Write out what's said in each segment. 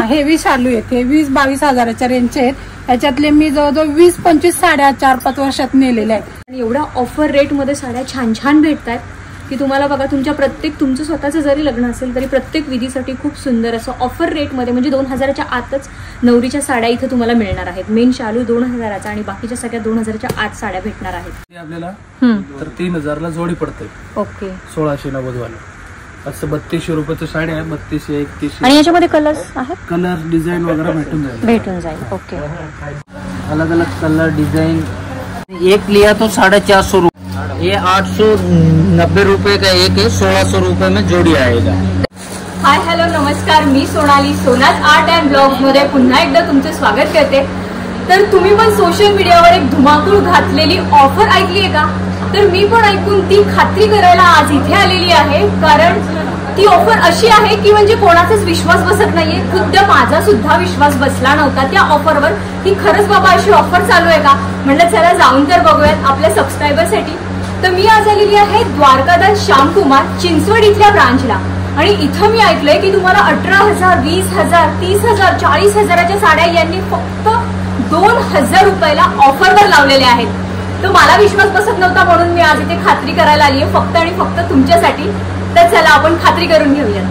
Heavy शालू आहेत, हे 20-22 हजाराच्या रेंजचे आहेत. ह्याच्यातले मी जवळजवळ 20-25 साड्या 4-5 वर्षात नेलेल्या आहेत. आणि एवढ्या ऑफर रेटमध्ये साड्या छान छान भेटतात की तुम्हाला बघा तुमच्या तुमचं स्वतःचं जरी लग्न असेल तरी प्रत्येक विधीसाठी खूप सुंदर असं ऑफर रेटमध्ये म्हणजे 2000च्या आतच नवरीच्या साड्या इथे तुम्हाला मिळणार आहेत. मेन शालू 2000चा आणि बाकीच्या सगळ्या 2000च्या आत साड्या भेटणार आहेत. आपल्याला तर 3000ला जोडी पडते. ओके. 1690 वाला असं 3200 रुपयाचं साडी आहे. 3200 3100. आणि याच्यामध्ये कलर्स आहेत, कलर डिझाईन वगैरे भेटून जाईल. ओके. अलग अलग कलर डिजाइन. एक लिया तो 450 रुपये. ये 890 रुपए का एक है. 1600 रुपए में जोड़ी आएगा. हाय हॅलो नमस्कार, मी सोनाली सोनाज आर्ट अँड ब्लॉग्स मध्ये पुन्हा एकदा तुमचं स्वागत करते. तर तुम्ही पण सोशल मीडियावर एक धुमाकूळ घातलेली ऑफर ऐकली आहे का? तर मी पण ऐकून ती खात्री करायला आज इथे आलेली आहे. कारण ती ऑफर अशी आहे की म्हणजे कोणाचाच विश्वास बसत नाहीये. खुद्द माझा सुद्धा विश्वास बसला नव्हता त्या ऑफरवर की खरंच बाबा अशी ऑफर चालू आहे का. म्हटलं चला जाऊन तर बघूयात आपल्या सबस्क्रायबरसाठी. तर मी आज आलेली आहे द्वारकादास श्यामकुमार चिंचवड इथल्या ब्रांचला. आणि इथं मी ऐकलंय की तुम्हाला 18,000, 20,000, 30,000, 40,000च्या साड्या यांनी फक्त 2,000 रुपयाला ऑफरवर लावलेल्या आहेत. तर मला विश्वास बसत नव्हता म्हणून मी आज इथे खात्री करायला आली आहे फक्त आणि फक्त तुमच्यासाठी. तर चला आपण खात्री करून घेऊया.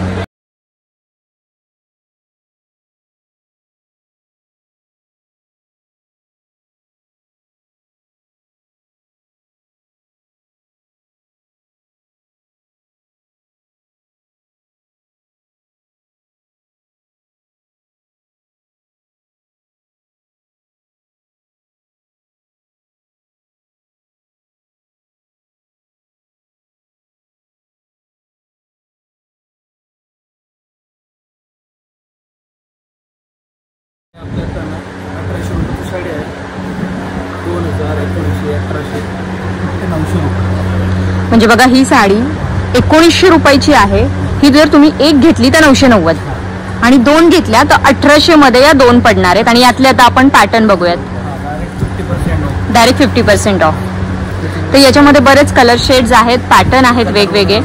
आपल्याकडे 1800 रुपयाची साडी आहे. 2000, 1900, 1800, 900 रुपये. म्हणजे बघा ही साडी 1900 रुपयाची आहे. ही जर तुम्ही एक घेतली तर 990 आणि दोन घेतल्या तर 1800 मध्ये या दोन पडणार आहेत. आणि यातले आता आपण पॅटर्न बघूयात. Direct 50% of. तर याच्यामध्ये बरेच कलर शेड्स आहेत, पॅटर्न आहेत वेगवेगळे.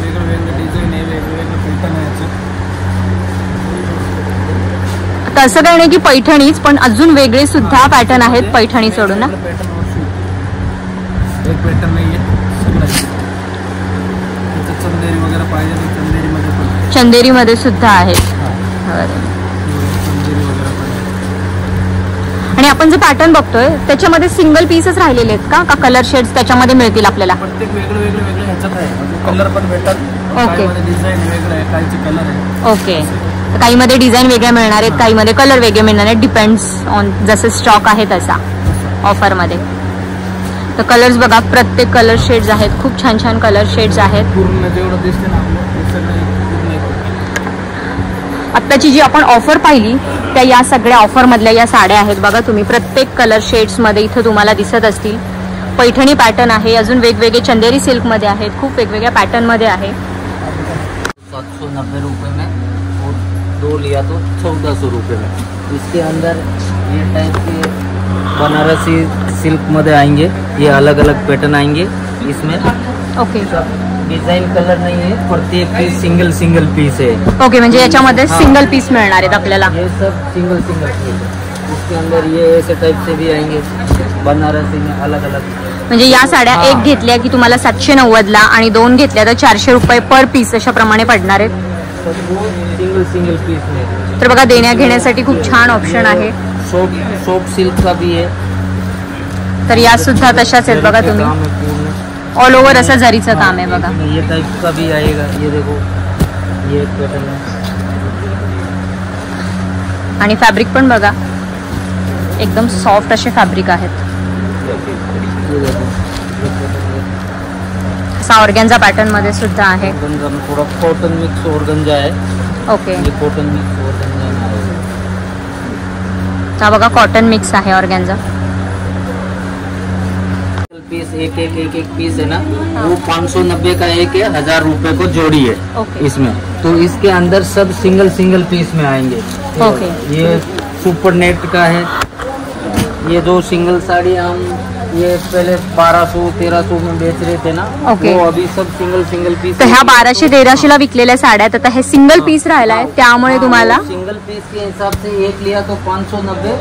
असं काही नाही की पैठणीच, पण अजून वेगळे सुद्धा पॅटर्न आहेत पैठणी सोडून ना. चंदेरी मध्ये सुद्धा आहेत. आणि आपण जे पॅटर्न बघतोय त्याच्यामध्ये सिंगल पीसच राहिलेले आहेत का कलर शेड्स त्याच्यामध्ये मिळतील आपल्याला? Okay okay. काही मध्ये डिझाईन वेगळ्या मिळणार आहेत, काही मध्ये कलर वेगळे मिळणार आहेत. डिपेंड्स ऑन जसे स्टॉक आहे तसा ऑफर मध्ये. तर कलर्स बघा, प्रत्येक कलर शेड्स आहेत, खूप छान छान कलर शेड्स आहेत. आत्ताची जी आपण ऑफर पाहिली त्या या सगळ्या ऑफर मधल्या या साड्या आहेत बघा तुम्ही. प्रत्येक कलर शेड्स मध्ये इथं तुम्हाला दिसत असतील. पैठणी पॅटर्न आहे, अजून वेगवेगळे चंदेरी सिल्क मध्ये आहेत, खूप वेगवेगळ्या पॅटर्न मध्ये आहे. 790 रुपये में और 2 लिया तो 1400 रुपये में. इसके अंदर ये टाइप के बनारसी सिल्क मध्ये आएंगे. ये अलग अलग पैटर्न आएंगे इसमें. ओके. डिजाइन कलर नहीं है, प्रत्येक पीस सिंगल सिंगल पीस है. ओके. म्हणजे याच्यामध्ये सिंगल पीस मिळणार आहेत आपल्याला. ये सब सिंगल सिंगल पीस है. इसके अंदर ये ऐसे टाइप से भी आएंगे बनारसी में अलग अलग. म्हणजे या साड्या एक घेतल्या की तुम्हाला 790ला आणि दोन घेतल्या तर 400 रुपये पर पीस अशा प्रमाणे पडणार आहेत. सिंगल सिंगल पीस में. तर बघा देण्या घेण्यासाठी खूप छान ऑप्शन आहे. सोप सिल्क का भी है. तर या सुद्धा तशाच आहेत बघा तुम्ही. ऑल ओव्हर असं जरीचं काम आहे बघा. ये टाइप का भी आएगा. ये देखो ये पैटर्न है. आणि फॅब्रिक पण बघा एकदम सॉफ्ट असे फॅब्रिक आहेत. असा ऑर्गेन्झा पॅटर्न मध्ये सुद्धा आहे. थोड़ा कॉटन मिक्स ऑर्गेन्झा है. ओके. ये कॉटन मिक्स ऑर्गेन्झा है. हा बघा कॉटन मिक्स आहे ऑर्गेन्झा. पीस एक पीस है ना, वो 590 का एक है, 1000 रुपए को जोड़ी है. ओके. इसमें तो इसके अंदर सब सिंगल सिंगल पीस में आएंगे. ओके. ये सुपर नेट का है. ये 2 सिंगल साड़ी हम ये पहले 1200-1300 में बेच रहे थे ना, ओके। वो अभी सब सिंगल पीस। तर ह्या 1200-1300 विकलेल्या साड्या आहेत, आता हे सिंगल पीस राहिला आहे, त्यामुळे तुम्हाला सिंगल पीस के हिसाब से एक लिया तो 590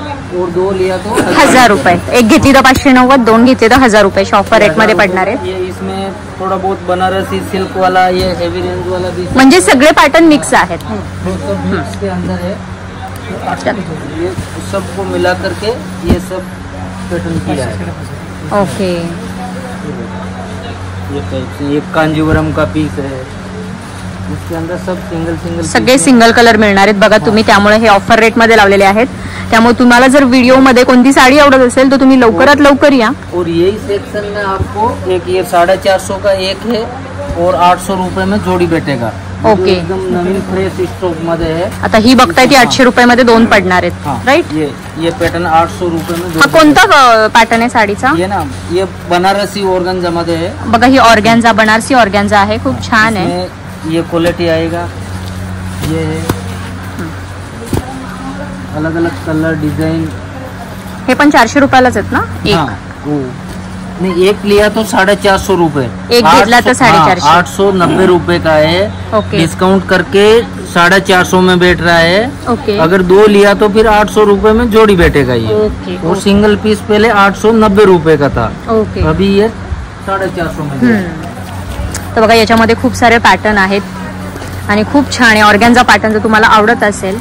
और 2 लिया तो 1000 रुपये। एक घेतली तर 590, 2 घेतले तर 1000 रुपये ऑफर रेट मध्ये पडणार आहे। ये इसमें थोड़ा बहुत बनारसी सिल्क वाला, ये हेवी रेंज वाला भी, म्हणजे सगळे पॅटर्न मिक्स आहेत। वो सब मिक्स के अंदर है। ये सबको मिला करके ये सब पैटर्न किया है। ओके, ये कांजीवरम का पीस है, इसके अंदर सब सिंगल सगळे सिंगल कलर मिळणार आहेत बघा तुम्ही, त्यामुळे हे ऑफर रेट मध्ये लावलेले आहेत। त्यामुळे तुम्हाला जर व्हिडिओ मध्ये कोणती साडी आवडत असेल तर तुम्ही लवकरात लवकर या। और यही सेक्शन में आपको एक ये 450 का एक है और 800 रुपए में जोड़ी बैठेगा। ओके, एकदम नवीन फ्रेश स्टॉक मध्ये है। आता ही बघताय ती 800 रुपये मध्ये 2 पडणार आहेत, राईट? ये पैटर्न 800 रुपए में हा कोणता पॅटर्न आहे साडीचा? ये ना, ये बनारसी ऑर्गेन्जा मध्ये है बघा, ही ऑर्गेन्जा, बनारसी ऑर्गेन्जा आहे, खूप छान आहे। ये क्वालिटी आएगा, ये अलग अलग कलर डिजाइन। हे पण 400 रुपयालाच आहेत ना एक? हाँ, नहीं, एक लिया तो 450 रुपए, एक घेतला तो 450। 890 रुपए का है। ओके, डिस्काउंट करके 450 में बैठ रहा है। ओके, अगर 2 लिया तो फिर 800 रुपए में जोड़ी बैठेगा ये। ओके, और सिंगल पीस पहले 890 रुपए का था, ओके। अभी ये 450 में। तर बघा, याच्यामध्ये खूप सारे पॅटर्न आहेत आणि खूप छान आहे। ऑर्गेन्जा पॅटर्न जर तुम्हाला आवडत असेल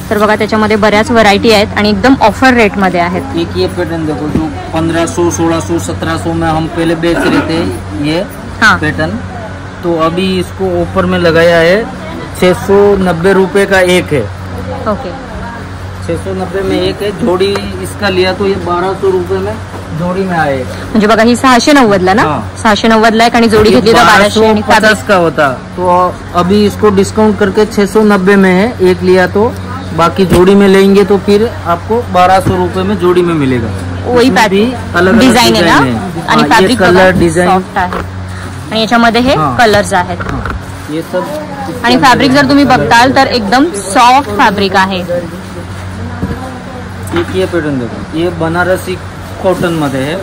तर बघा, त्याच्यामध्ये बऱ्याच व्हरायटी आहेत आणि एकदम ऑफर रेट मध्ये आहेत। एक ये पैटर्न देखो, जो 1500, 1600, 1700 में हम पहले बेच रहे थे ये पैटर्न, तो अभी इसको ऑफर में लगाया है 690 रुपए का एक है। ओके, 690 में एक है। जोड़ी इसका लिया तो ये 1200 रुपए में जोड़ी में आएगा। म्हणजे बघा, ही 690 ला ना? 690 ला एक आणि जोडी घेतली तर 1250 का होता, तो अभी इसको डिस्काउंट करके 690 में है। एक लिया तो बाकी जोड़ी में लेंगे तो फिर आपको 1200 रुपए में जोड़ी में मिलेगा। वही अलग डिझाईन आहे ना, आणि फॅब्रिक कलर डिझाईन सॉफ्ट आहे आणि याच्यामध्ये हे कलर्स आहेत। ये सब आणि फॅब्रिक जर तुम्ही बघताल तर एकदम सॉफ्ट फॅब्रिक आहे। एक ये पैटर्न देखो, ये बनारसी कॉटन मध्ये है,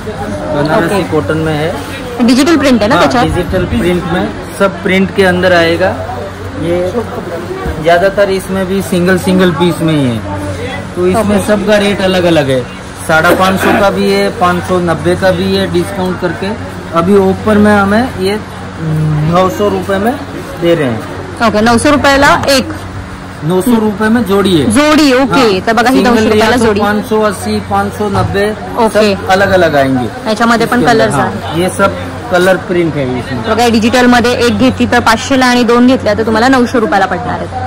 बनारसी कॉटन में है। डिजिटल प्रिंट है ना त्याच्यावर? डिजिटल प्रिंट में सब प्रिंट के अंदर आएगा। ये ज्यादातर इसमें भी सिंगल पीस में ही है, तो इसमें सबका रेट अलग अलग है। 550 का भी है, 590 का भी है, डिस्काउंट करके अभी ऑफर में हमें ये 900 रुपए में दे रहे हैं। ओके, 900 रुपयाला एक, 900 रुपए में जोड़ी है। जोड़ी, ओके। तर बघा, ही 900 रुपयाला जोडी, 580, 590 ओके, अलग अलग आएंगे। याच्यामध्ये पण कलर्स आहेत। ये सब कलर प्रिंट है इसमें। बघा, डिजिटल मध्ये एक घेतली तर 500 ला आणि 2 घेतल्या तर तुम्हाला 900 रुपयाला पडणार आहे।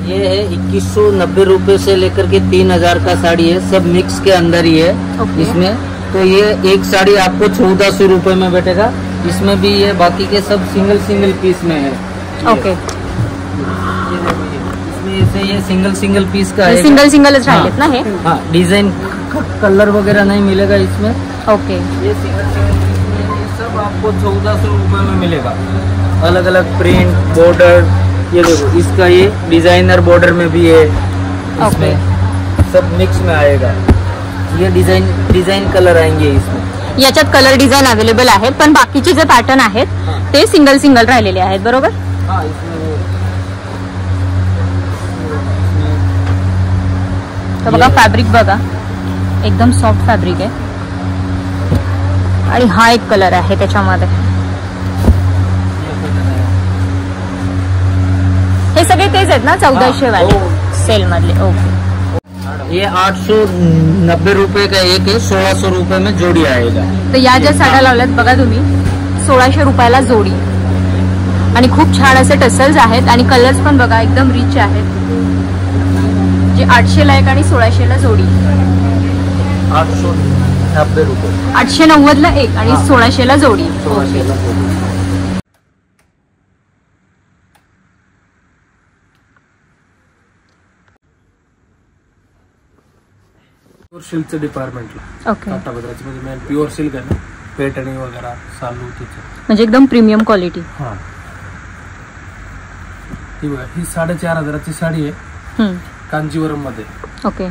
ये है 2190 रुपए से लेकर के 3000 का साड़ी है, सब मिक्स के अंदर ही है। इसमें तो ये एक साड़ी आपको 1400 रुपए में बैठेगा। इसमें भी ये बाकी के सब सिंगल पीस में है। ओके, इसमें ये सिंगल पीस का है, सिंगलच राहिलेत ना हे? हाँ, डिजाइन कलर वगैरह नहीं मिलेगा इसमें। ओके, ये सब आपको 1400 रुपए में मिलेगा। अलग अलग प्रिंट, बॉर्डर, ये देखो इसका ये डिजाइनर बॉर्डर में भी है, इसमें सब मिक्स में आएगा। ये डिजाइन कलर आएंगे इसमें। याच्यात कलर डिझाईन अवेलेबल आहेत, पण बाकीचे जे पॅटर्न आहेत ते सिंगल राहिलेले आहेत, बरोबर? हाँ, इसमें तर बघा, फॅब्रिक बघा, एकदम सॉफ्ट फॅब्रिक आहे आणि हा एक कलर आहे त्याच्यामध्ये। हे सगळे तेच आहेत ना 1400 वाले सेल मधले? ओके, ये 890 रुपए का एक है, 1600 रुपए में जोड़ी आएगा। तर या ज्या साड्या लावल्यात बघा तुम्ही, 1600 रुपयाला जोडी आणि खूप छान असे टसल्स आहेत आणि कलर्स पण बघा एकदम रिच आहेत, जे 800 ला एक आणि 1600 ला जोडी। 890 रुपये, 890 ला एक आणि 1600 ला जोडी। प्युअर सिल्कचं डिपार्टमेंटला, ओके, काठापदराचं म्हणजे मेन प्युअर सिल्क आहे ना, पैठणी वगैरे चालू तिथे, म्हणजे एकदम प्रीमियम क्वालिटी। हा, ही बघा, ही 4500ची साडी आहे कांजीवरम मध्ये। ओके,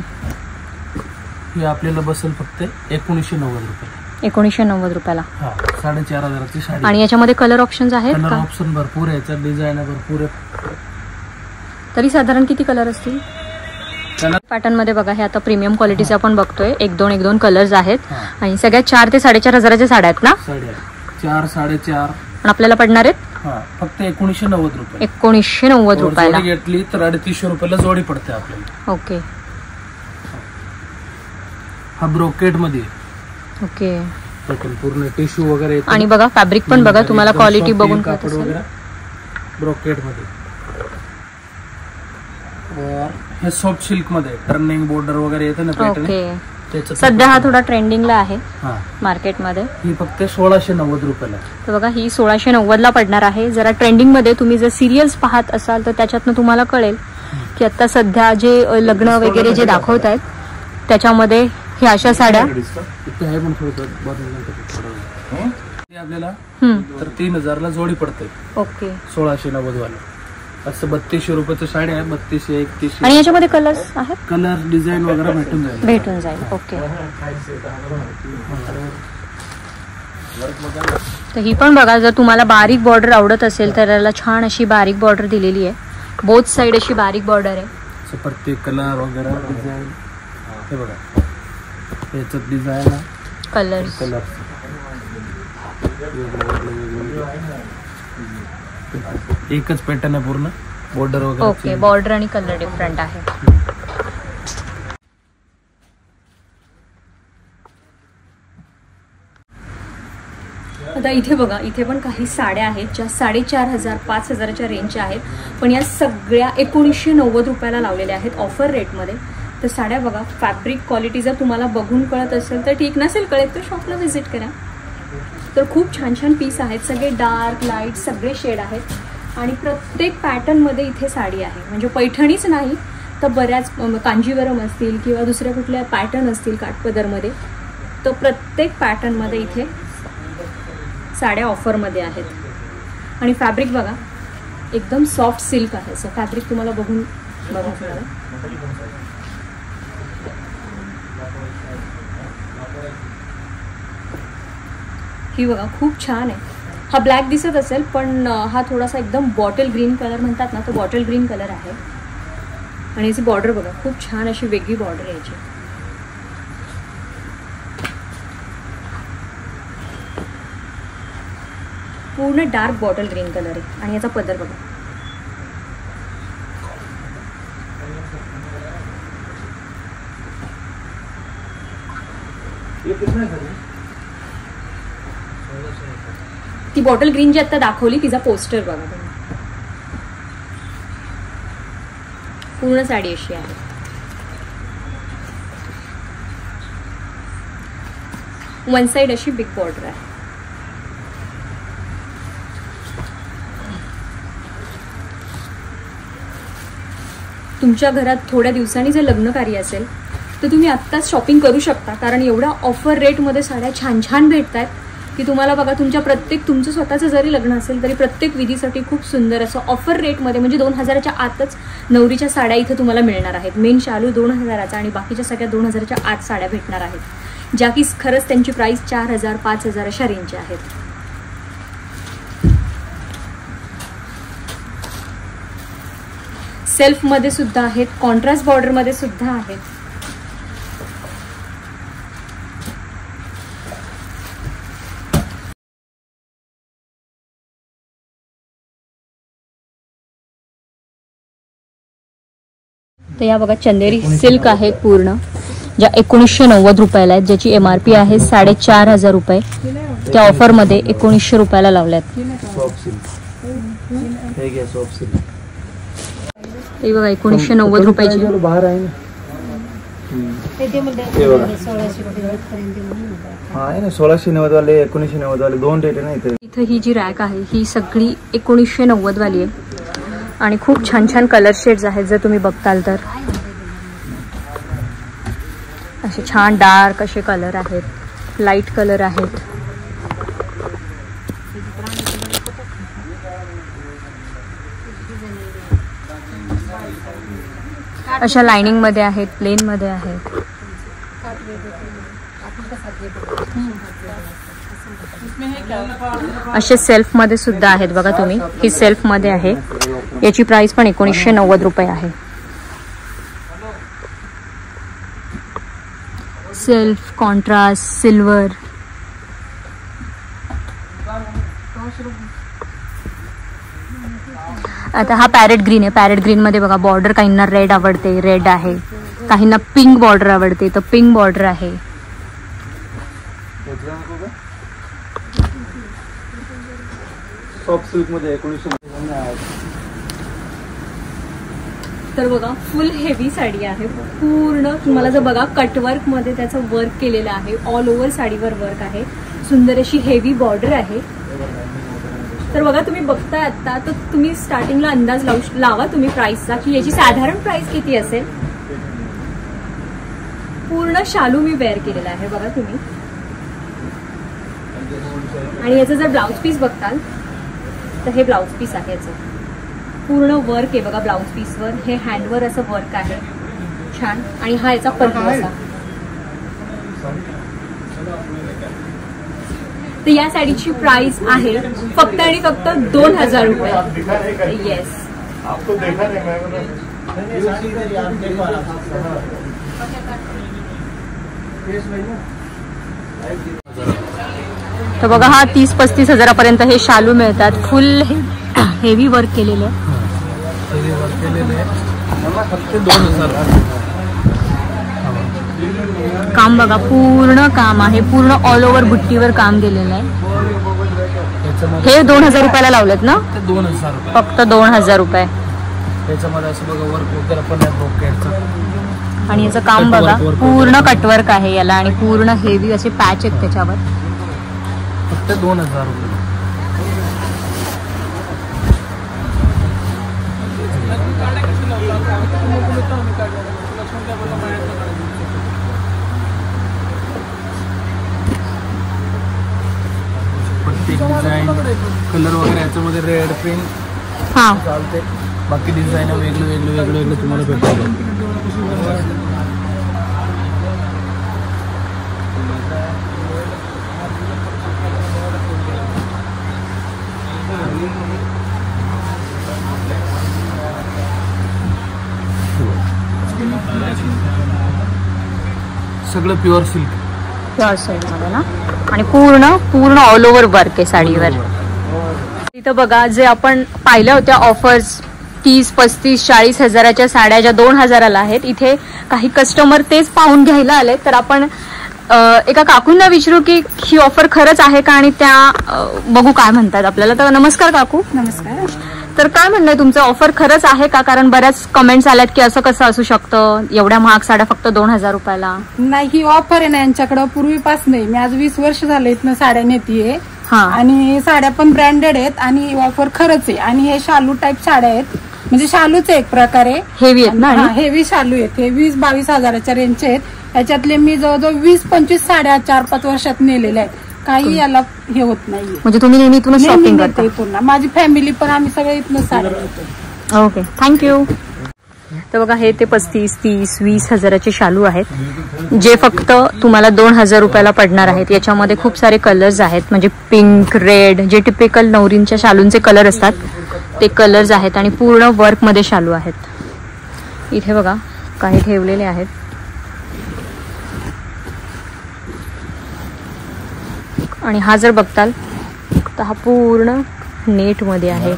हे आपल्याला बसेल फक्त 1990 रुपये. 1990 रुपयाला. हा, 4500ची साडी. आणि याच्यामध्ये कलर ऑप्शन्स आहेत कलर का? ऑप्शन भरपूर आहे, याच्यात डिझाईन भरपूर आहे. तरी साधारण किती कलर असतील? पॅटर्न मध्ये बघा, हे आता प्रीमियम क्वालिटीचे आपण बघतोय. 1-2 कलर्स आहेत. आणि सगळ्या 4 ते 4.5 हजाराच्या साड्या आहेत ना? साड्या 4-4.5. पण आपल्याला पडणार आहेत फक्त 1990 रुपये. 1990 रुपयाला घेतली तर 350 रुपयाला जोडी पडते आपल्याला. ओके हा ब्रोकेट मध्ये. ओके. पूर्ण टिश्यू वगैरे. आणि बघा फॅब्रिक पण बघा, तुम्हाला क्वालिटी बघून कापड वगैरे ब्रोकेट मध्ये. हे सॉफ्ट सिल्क मध्ये टर्निंग बॉर्डर वगैरे येते ना पॅटर्न. सध्या हा थोडा ट्रेंडिंगला आहे मार्केटमध्ये. ही फक्त 1690 रुपयाला. तर बघा, ही 1690 ला पडणार आहे. जरा ट्रेंडिंग मध्ये तुम्ही जर सिरियल्स पाहत असाल तर त्याच्यातनं तुम्हाला कळेल की आता सध्या जे लग्न वगैरे जे दाखवत आहेत त्याच्यामध्ये हे अशा साड्या आपल्याला तर 3000 ला जोडी पडते. ओके. 1690 वाला. असं 3200 रुपयाचं साडी आहे. 3200, 3100. आणि याच्यामध्ये कलर्स आहेत? कलर डिझाईन वगैरे भेटून जाईल. ओके. तर ही पण बघा, जर तुम्हाला बारीक बॉर्डर आवडत असेल तर याला छान अशी बारीक बॉर्डर दिलेली आहे. बोथ साइड अशी बारीक बॉर्डर आहे. प्रत्येक कलर वगैरे डिझाईन हे बघा. याच्यात डिझाईन कलर एकच पॅटर्न आहे पूर्ण. बॉर्डर वगैरे. ओके. बॉर्डर आणि कलर डिफरंट आहे. आता इथे बघा, इथे पण काही साड्या आहेत ज्या 4500-5000च्या रेंजच्या आहेत. पण या सगळ्या 1990 रुपयाला लावलेल्या आहेत ऑफर रेटमध्ये. तर साड्या बघा, फॅब्रिक क्वालिटी जर तुम्हाला बघून कळत असेल तर ठीक, नसेल कळत तर शॉपला व्हिजिट करा. तर खूप छान छान पीस आहेत. सगळे डार्क लाईट सगळे शेड आहेत. आणि प्रत्येक पॅटर्नमध्ये इथे साडी आहे. म्हणजे पैठणीच नाही तर बऱ्याच कांजीवरम असतील किंवा दुसऱ्या कुठल्या पॅटर्न असतील काठपदरमध्ये, तर प्रत्येक पॅटर्नमध्ये इथे साड्या ऑफरमध्ये आहेत. आणि फॅब्रिक बघा, एकदम सॉफ्ट सिल्क आहे. असं फॅब्रिक तुम्हाला बघून बघा. ही बघा, खूप छान आहे. हा ब्लॅक दिसत असेल पण हा थोडासा एकदम बॉटल ग्रीन कलर म्हणतात ना, तो बॉटल ग्रीन कलर आहे. आणि याची बॉर्डर बघा, खूप छान अशी वेगळी बॉर्डर आहे याची. पूर्ण डार्क बॉटल ग्रीन कलर आहे. आणि याचा पदर बघा. ती बॉटल ग्रीन जी आता दाखवली तिचा पोस्टर बघा तुम्ही. पूर्ण साडी अशी आहे. वन साइड अशी बिग बॉर्डर आहे. तुमच्या घरात थोड्या दिवसांनी जर लग्न कार्य असेल तर तुम्ही आत्ताच शॉपिंग करू शकता. कारण एवढ्या ऑफर रेटमध्ये साड्या छान छान भेटत आहेत की तुम्हाला बघा, तुमचं स्वतःचं जरी लग्न असेल तरी प्रत्येक विधीसाठी खूप सुंदर असं ऑफर रेटमध्ये, म्हणजे 2000च्या आतच नवरीच्या साड्या इथे तुम्हाला मिळणार आहेत. मेन शालू 2000चा आणि बाकीच्या सगळ्या 2000च्या आत साड्या भेटणार आहेत, ज्या की खरंच त्यांची प्राइस 4000-5000 अशा रेंजच्या आहेत. सेल्फमध्ये सुद्धा आहेत, कॉन्ट्रास्ट बॉर्डरमध्ये सुद्धा आहेत. तर या बघा, चंदेरी सिल्क आहेत पूर्ण, ज्या 1990 रुपयाला आहेत, ज्याची MRP आहे 4500 रुपये. त्या ऑफरमध्ये 1900 रुपयाला लावल्यात. हे बघा, 1990 रुपयाची. आहे ना 1690 वाले, 1990 वाले, दोन रेट आहे ना इथे. ही जी रॅक आहे ही सगळी 1990 वाली आहे. आणि खूप छान छान कलर शेड्स आहेत. जर तुम्ही बघताल तर असे छान डार्क असे कलर आहेत, लाईट कलर आहेत. अशा लाइनिंग मध्ये आहेत, प्लेन मध्ये आहेत. असे सेल्फ मध्ये सुद्धा आहेत बघा तुम्ही. ही सेल्फ मध्ये आहे. याची प्राइस पण 1990 रुपये आहे. Self, contrast, silver. आता हा पॅरेट ग्रीन आहे. पॅरेट ग्रीन मध्ये बघा बॉर्डर, काहींना रेड आवडते, रेड आहे. काहींना पिंक बॉर्डर आवडते तर पिंक बॉर्डर आहे. सॉफ्ट सिल्क मध्ये 1900. तर बघा फुल हेवी साडी आहे. पूर्ण तुम्हाला जर बघा कटवर्क मध्ये त्याचं वर्क केलेलं आहे. ऑल ओव्हर साडीवर वर्क आहे. सुंदर अशी हेवी बॉर्डर आहे. तर बघा तुम्ही बघताय आता तर तुम्ही स्टार्टिंगला अंदाज लावा तुम्ही प्राइसचा की याची साधारण प्राइस किती असेल. पूर्ण शालू मी वेअर केलेला आहे बघा तुम्ही. आणि याचं जर ब्लाउज पीस बघताल तर हे ब्लाउज पीस आहे. याचं पूर्ण वर्क आहे बघा ब्लाउज पीसवर. हे हँडवर असं वर्क आहे छान. आणि हा याचा पल्लू असा. तर या साडीची प्राइस आहे फक्त आणि फक्त 2000 रुपये. येस. तर बघा हा 30-35 हजारापर्यंत हे शालू मिळतात. फुल हेवी वर्क केलेले. काम बघा पूर्ण काम आहे. पूर्ण ऑल ओव्हर बुट्टीवर काम केलेलं आहे. हे 2000 रुपयाला लावलेत ना. 2000 फक्त 2000 रुपये. त्याच्यामध्ये असं बघा वर्क वगैरे पण आहे ब्रोकेडचं. आणि याचं काम बघा पूर्ण कटवर्क आहे याला. आणि पूर्ण हेवी असे पॅच आहेत त्याच्यावर. फक्त 2000 रुपये. प्रत्येक डिझाईन कलर वगैरे याच्यामध्ये रेड पिंक चालते. बाकी डिझाईन वेगळं तुम्हाला भेटेल. सगळं प्युअर सिल्क. प्युअर सिल्क मध्ये ना. आणि पूर्ण ऑल ओव्हर वर्क आहे साडीवर. इथं बघा जे आपण पाहिल्या होत्या ऑफर्स 30-35-40 हजाराच्या साड्या ज्या 2000ला आहेत. इथे काही कस्टमर तेच पाहून घ्यायला आले. तर आपण एका काकूंना विचारू की ही ऑफर खरंच आहे का. आणि त्या बघू काय म्हणतात आपल्याला. तर नमस्कार काकू. नमस्कार. तर काय म्हणणं आहे तुमचं, ऑफर खरंच आहे का? कारण बऱ्याच कमेंट्स आल्यात की असं कसं असू शकतं, एवढ्या महाग साड्या फक्त 2000 रुपयाला. नाही, ही ऑफर आहे ना यांच्याकडं पूर्वीपासून. नाही, मी आज 20 वर्ष झाले इथनं साड्या नेतीये. हा. आणि साड्या पण ब्रँडेड आहेत. आणि ऑफर खरंच आहे. आणि हे शालू टाईप साड्या आहेत. म्हणजे शालूच आहे एक प्रकारे. हेवी आहेत ना. हेवी शालू आहेत. हे 20-22 हजाराच्या रेंजचे आहेत. याच्यातले मी जवळजवळ 20-25 साड्या 4-5 वर्षात नेलेल्या आहेत. काही याला हे होत नाहीये. म्हणजे तुम्ही नेहमी इथून शॉपिंग करता? पूर्ण माझी फॅमिली पण आम्ही सगळे इथून साड्या घेतो. Okay, thank you. तर बघा हे ते 35-30-20 हजाराचे शालू आहेत जे फक्त तुम्हाला 2000 रुपयाला पडणार आहेत. याच्यामध्ये खूप सारे कलर्स आहेत. म्हणजे पिंक, रेड, जे टिपिकल नवरींच्या शालूंचे कलर असतात ते कलर्स आहेत. आणि पूर्ण वर्क मध्ये शालू आहेत. इथे बघा काही ठेवलेले आहेत. आणि हा जर बघताल तर हा पूर्ण नेट मध्ये आहे.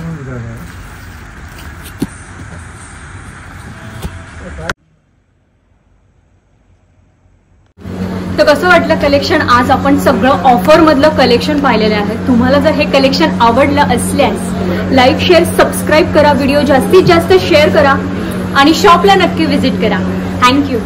तर कसं वाटलं कलेक्शन? आज आपण सगळं ऑफर मधलं कलेक्शन पाहिलेलं आहे. तुम्हाला जर हे कलेक्शन आवडलं असल्यास लाईक, शेअर, सबस्क्राईब करा. व्हिडिओ जास्तीत जास्त शेअर करा आणि शॉपला नक्की व्हिजिट करा. थँक्यू.